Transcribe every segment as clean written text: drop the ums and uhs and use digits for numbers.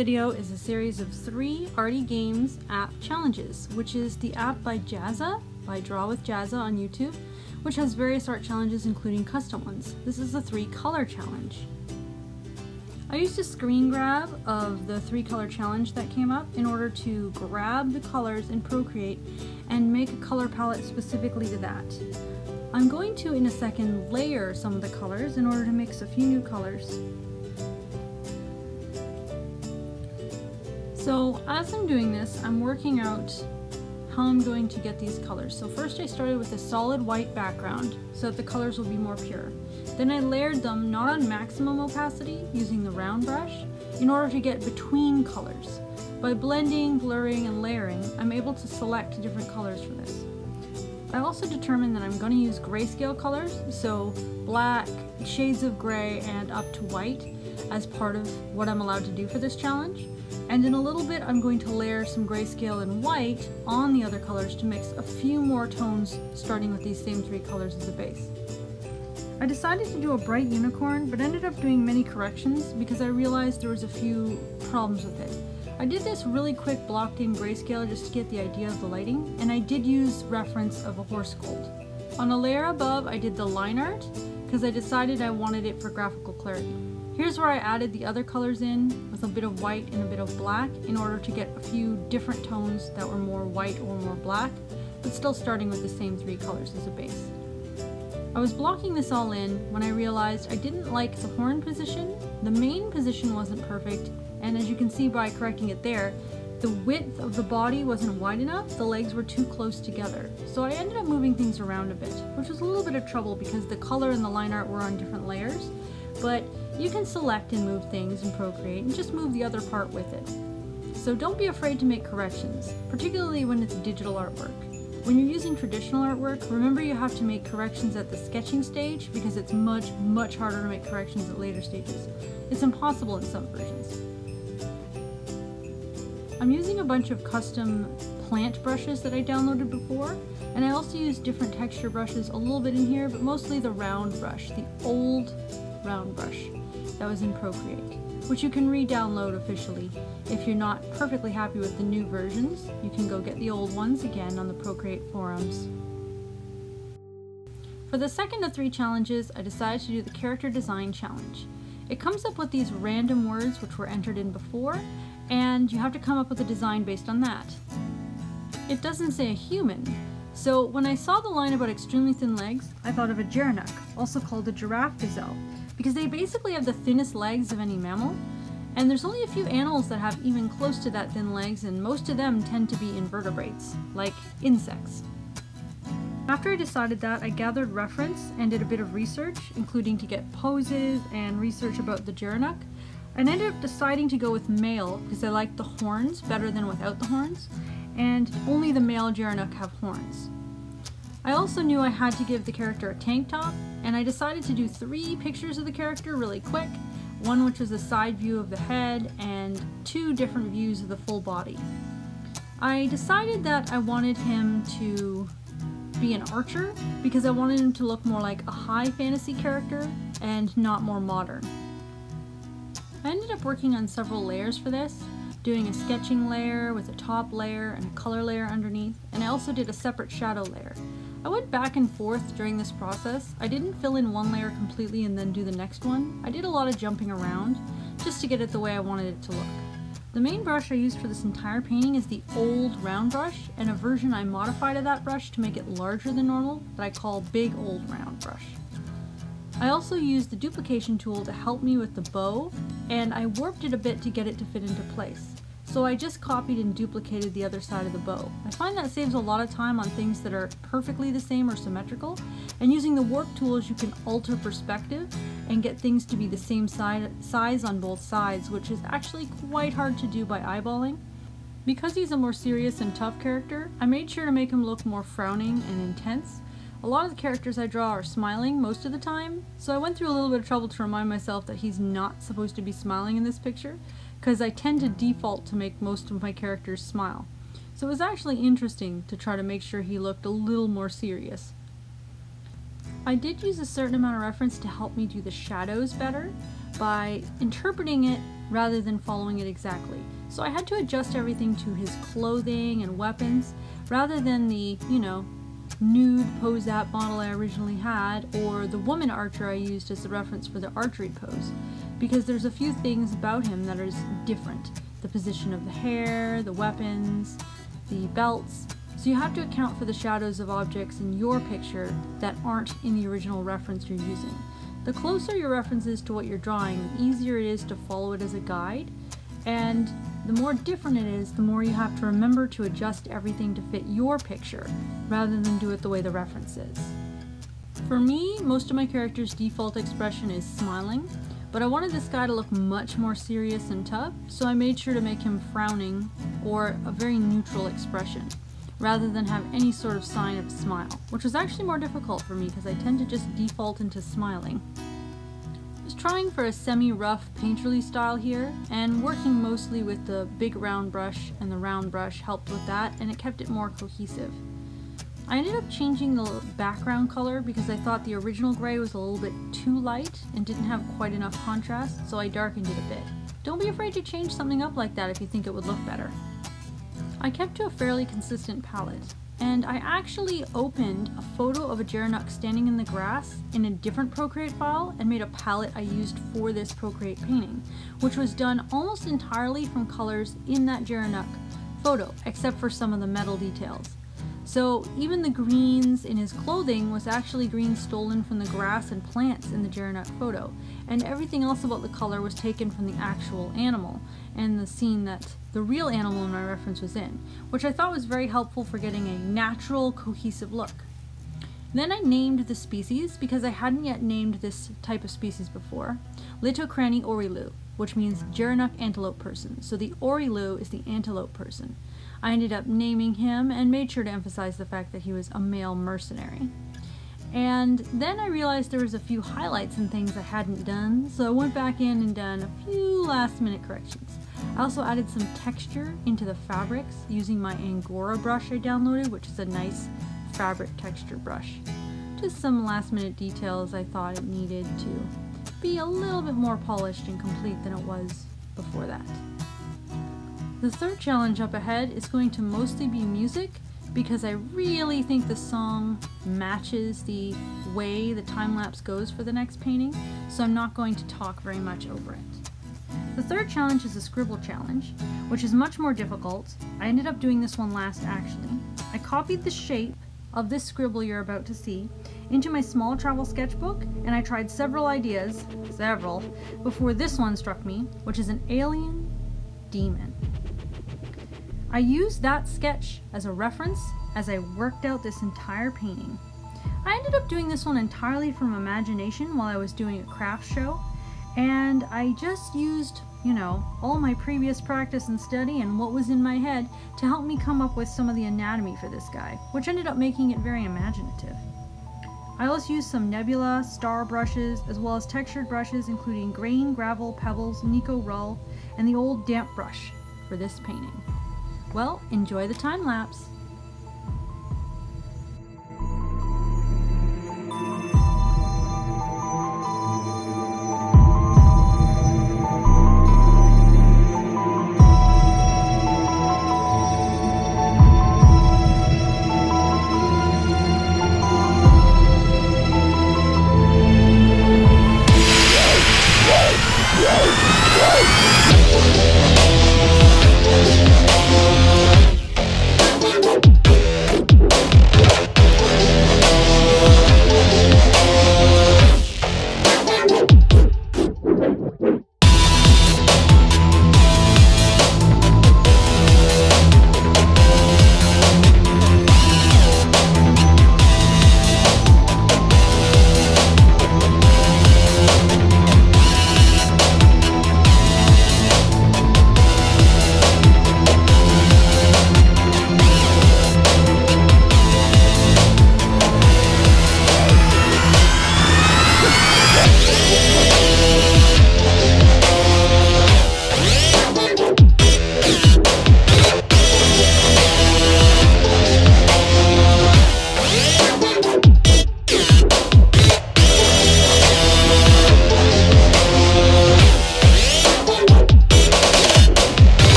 video is a series of 3 Arty Games app challenges, which is the app by Jazza, by Draw with Jazza on YouTube, which has various art challenges including custom ones. This is the 3 color challenge. I used a screen grab of the 3 color challenge that came up in order to grab the colors in Procreate and make a color palette specifically to that. I'm going to, in a second, layer some of the colors in order to mix a few new colors. So as I'm doing this, I'm working out how I'm going to get these colors. So first I started with a solid white background so that the colors will be more pure. Then I layered them not on maximum opacity using the round brush in order to get between colors. By blending, blurring, and layering, I'm able to select different colors for this. I also determined that I'm going to use grayscale colors, so black, shades of gray, and up to white as part of what I'm allowed to do for this challenge. And in a little bit I'm going to layer some grayscale and white on the other colors to mix a few more tones starting with these same 3 colors as a base. I decided to do a bright unicorn, but ended up doing many corrections because I realized there was a few problems with it. I did this really quick blocked in grayscale just to get the idea of the lighting, and I did use reference of a horse gold. On a layer above I did the line art because I decided I wanted it for graphical clarity. Here's where I added the other colors in with a bit of white and a bit of black in order to get a few different tones that were more white or more black, but still starting with the same 3 colors as a base. I was blocking this all in when I realized I didn't like the horn position. The main position wasn't perfect, and as you can see by correcting it there, the width of the body wasn't wide enough, the legs were too close together. So I ended up moving things around a bit, which was a little bit of trouble because the color and the line art were on different layers, but you can select and move things in Procreate and just move the other part with it. So don't be afraid to make corrections, particularly when it's digital artwork. When you're using traditional artwork, remember you have to make corrections at the sketching stage because it's much harder to make corrections at later stages. It's impossible in some versions. I'm using a bunch of custom plant brushes that I downloaded before, and I also use different texture brushes a little bit in here, but mostly the round brush, the old round brush that was in Procreate, which you can re-download officially. If you're not perfectly happy with the new versions, you can go get the old ones again on the Procreate forums. For the second of 3 challenges, I decided to do the character design challenge. It comes up with these random words which were entered in before, and you have to come up with a design based on that. It doesn't say a human, so when I saw the line about extremely thin legs, I thought of a gerenuk, also called a giraffe gazelle, because they basically have the thinnest legs of any mammal, and there's only a few animals that have even close to that thin legs, and most of them tend to be invertebrates, like insects. After I decided that, I gathered reference and did a bit of research, including to get poses and research about the gerenuk, and ended up deciding to go with male because I liked the horns better than without the horns, and only the male gerenuk have horns. I also knew I had to give the character a tank top, and I decided to do 3 pictures of the character really quick, one which was a side view of the head and 2 different views of the full body. I decided that I wanted him to be an archer because I wanted him to look more like a high fantasy character and not more modern. I ended up working on several layers for this, doing a sketching layer with a top layer and a color layer underneath, and I also did a separate shadow layer. I went back and forth during this process. I didn't fill in one layer completely and then do the next one. I did a lot of jumping around just to get it the way I wanted it to look. The main brush I used for this entire painting is the old round brush, and a version I modified of that brush to make it larger than normal that I call big old round brush. I also used the duplication tool to help me with the bow, and I warped it a bit to get it to fit into place. So I just copied and duplicated the other side of the bow. I find that saves a lot of time on things that are perfectly the same or symmetrical, and using the warp tools you can alter perspective and get things to be the same size on both sides, which is actually quite hard to do by eyeballing. Because he's a more serious and tough character, I made sure to make him look more frowning and intense. A lot of the characters I draw are smiling most of the time, so I went through a little bit of trouble to remind myself that he's not supposed to be smiling in this picture, because I tend to default to make most of my characters smile. So it was actually interesting to try to make sure he looked a little more serious. I did use a certain amount of reference to help me do the shadows better by interpreting it rather than following it exactly. So I had to adjust everything to his clothing and weapons rather than the, nude pose-up model I originally had, or the woman archer I used as the reference for the archery pose, because there's a few things about him that are different. The position of the hair, the weapons, the belts. So you have to account for the shadows of objects in your picture that aren't in the original reference you're using. The closer your reference is to what you're drawing, the easier it is to follow it as a guide, and the more different it is, the more you have to remember to adjust everything to fit your picture, rather than do it the way the reference is. For me, most of my character's default expression is smiling, but I wanted this guy to look much more serious and tough, so I made sure to make him frowning, or a very neutral expression, rather than have any sort of sign of a smile, which was actually more difficult for me because I tend to just default into smiling. I was trying for a semi-rough painterly style here, and working mostly with the big round brush and the round brush helped with that, and it kept it more cohesive. I ended up changing the background color because I thought the original gray was a little bit too light and didn't have quite enough contrast, so I darkened it a bit. Don't be afraid to change something up like that if you think it would look better. I kept to a fairly consistent palette, and I actually opened a photo of a Gerenuk standing in the grass in a different Procreate file and made a palette I used for this Procreate painting, which was done almost entirely from colors in that Gerenuk photo, except for some of the metal details. So even the greens in his clothing was actually green stolen from the grass and plants in the Gerenuk photo, and everything else about the color was taken from the actual animal and the scene that the real animal in my reference was in, which I thought was very helpful for getting a natural, cohesive look. Then I named the species because I hadn't yet named this type of species before. Litocrani orilu, which means Gerenuk antelope person, so the orilu is the antelope person. I ended up naming him and made sure to emphasize the fact that he was a male mercenary. And then I realized there was a few highlights and things I hadn't done, so I went back in and done a few last minute corrections. I also added some texture into the fabrics using my Angora brush I downloaded, which is a nice fabric texture brush. Just some last minute details I thought it needed to be a little bit more polished and complete than it was before that. The third challenge up ahead is going to mostly be music, because I really think the song matches the way the time-lapse goes for the next painting, so I'm not going to talk very much over it. The third challenge is a scribble challenge, which is much more difficult. I ended up doing this one last actually. I copied the shape of this scribble you're about to see into my small travel sketchbook, and I tried several ideas, before this one struck me, which is an alien demon. I used that sketch as a reference as I worked out this entire painting. I ended up doing this one entirely from imagination while I was doing a craft show, and I just used, all my previous practice and study and what was in my head to help me come up with some of the anatomy for this guy, which ended up making it very imaginative. I also used some nebula, star brushes, as well as textured brushes including grain, gravel, pebbles, Nico Rull, and the old damp brush for this painting. Well, enjoy the time lapse.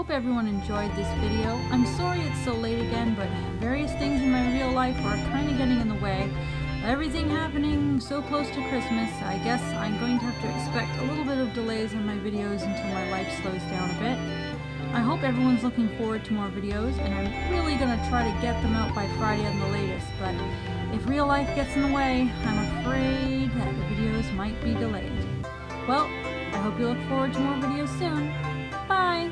hope everyone enjoyed this video. I'm sorry it's so late again, but various things in my real life are kind of getting in the way. Everything happening so close to Christmas, I guess I'm going to have to expect a little bit of delays on my videos until my life slows down a bit. I hope everyone's looking forward to more videos, and I'm really going to try to get them out by Friday at the latest, but if real life gets in the way, I'm afraid that the videos might be delayed. Well, I hope you look forward to more videos soon. Bye!